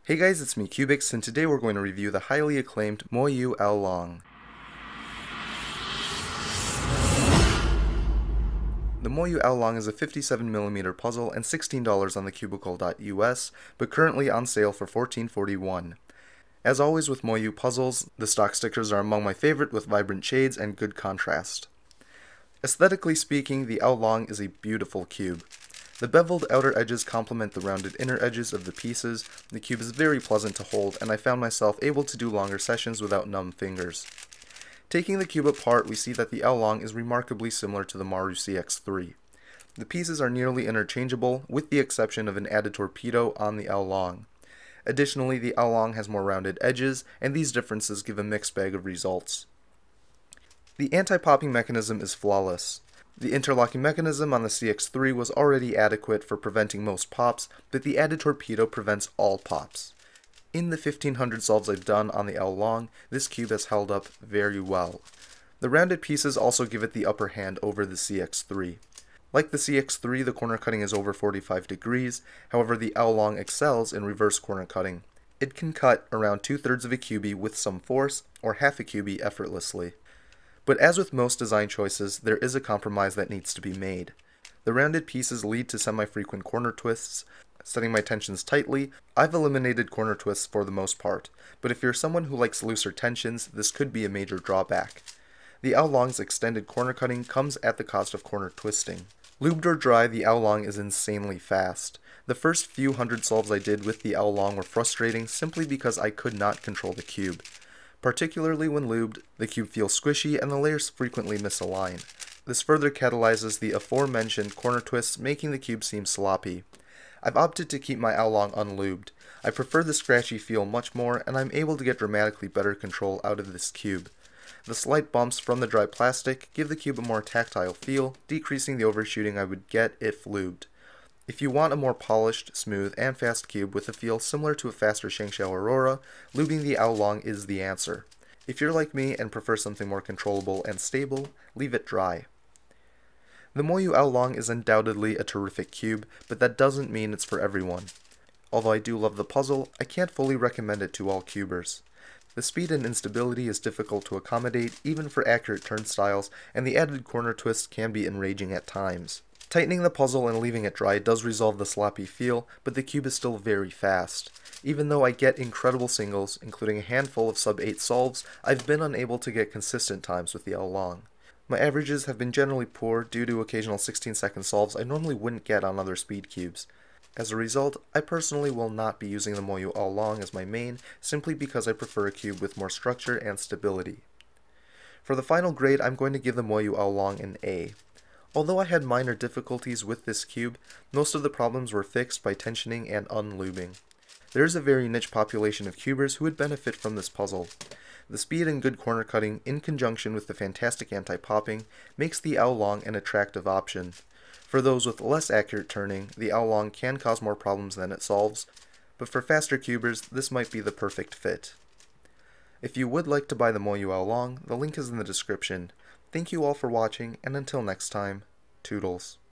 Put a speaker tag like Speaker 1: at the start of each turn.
Speaker 1: Hey guys, it's me cyoubx, and today we're going to review the highly acclaimed MoYu AoLong. The MoYu AoLong is a 57mm puzzle and $16 on the cubicle.us, but currently on sale for $14.41. As always with MoYu puzzles, the stock stickers are among my favorite with vibrant shades and good contrast. Aesthetically speaking, the AoLong is a beautiful cube. The beveled outer edges complement the rounded inner edges of the pieces. The cube is very pleasant to hold, and I found myself able to do longer sessions without numb fingers. Taking the cube apart, we see that the AoLong is remarkably similar to the MoYu CX3. The pieces are nearly interchangeable, with the exception of an added torpedo on the AoLong. Additionally, the AoLong has more rounded edges, and these differences give a mixed bag of results. The anti-popping mechanism is flawless. The interlocking mechanism on the CX3 was already adequate for preventing most pops, but the added torpedo prevents all pops. In the 1500 solves I've done on the AoLong, this cube has held up very well. The rounded pieces also give it the upper hand over the CX3. Like the CX3, the corner cutting is over 45 degrees, however the AoLong excels in reverse corner cutting. It can cut around 2/3 of a cubie with some force, or half a cubie effortlessly. But as with most design choices, there is a compromise that needs to be made. The rounded pieces lead to semi-frequent corner twists. Setting my tensions tightly, I've eliminated corner twists for the most part, but if you're someone who likes looser tensions, this could be a major drawback. The AoLong's extended corner cutting comes at the cost of corner twisting. Lubed or dry, the AoLong is insanely fast. The first few hundred solves I did with the AoLong were frustrating simply because I could not control the cube. Particularly when lubed, the cube feels squishy and the layers frequently misalign. This further catalyzes the aforementioned corner twists, making the cube seem sloppy. I've opted to keep my AoLong unlubed. I prefer the scratchy feel much more, and I'm able to get dramatically better control out of this cube. The slight bumps from the dry plastic give the cube a more tactile feel, decreasing the overshooting I would get if lubed. If you want a more polished, smooth, and fast cube with a feel similar to a faster Shangxiao Aurora, lubing the AoLong is the answer. If you're like me and prefer something more controllable and stable, leave it dry. The MoYu AoLong is undoubtedly a terrific cube, but that doesn't mean it's for everyone. Although I do love the puzzle, I can't fully recommend it to all cubers. The speed and instability is difficult to accommodate even for accurate turnstiles, and the added corner twist can be enraging at times. Tightening the puzzle and leaving it dry does resolve the sloppy feel, but the cube is still very fast. Even though I get incredible singles, including a handful of sub-8 solves, I've been unable to get consistent times with the AoLong. My averages have been generally poor due to occasional 16-second solves I normally wouldn't get on other speed cubes. As a result, I personally will not be using the MoYu AoLong as my main, simply because I prefer a cube with more structure and stability. For the final grade, I'm going to give the MoYu AoLong an A. Although I had minor difficulties with this cube, most of the problems were fixed by tensioning and unlubing. There is a very niche population of cubers who would benefit from this puzzle. The speed and good corner cutting, in conjunction with the fantastic anti-popping, makes the AoLong an attractive option. For those with less accurate turning, the AoLong can cause more problems than it solves, but for faster cubers, this might be the perfect fit. If you would like to buy the MoYu AoLong, the link is in the description. Thank you all for watching, and until next time, toodles.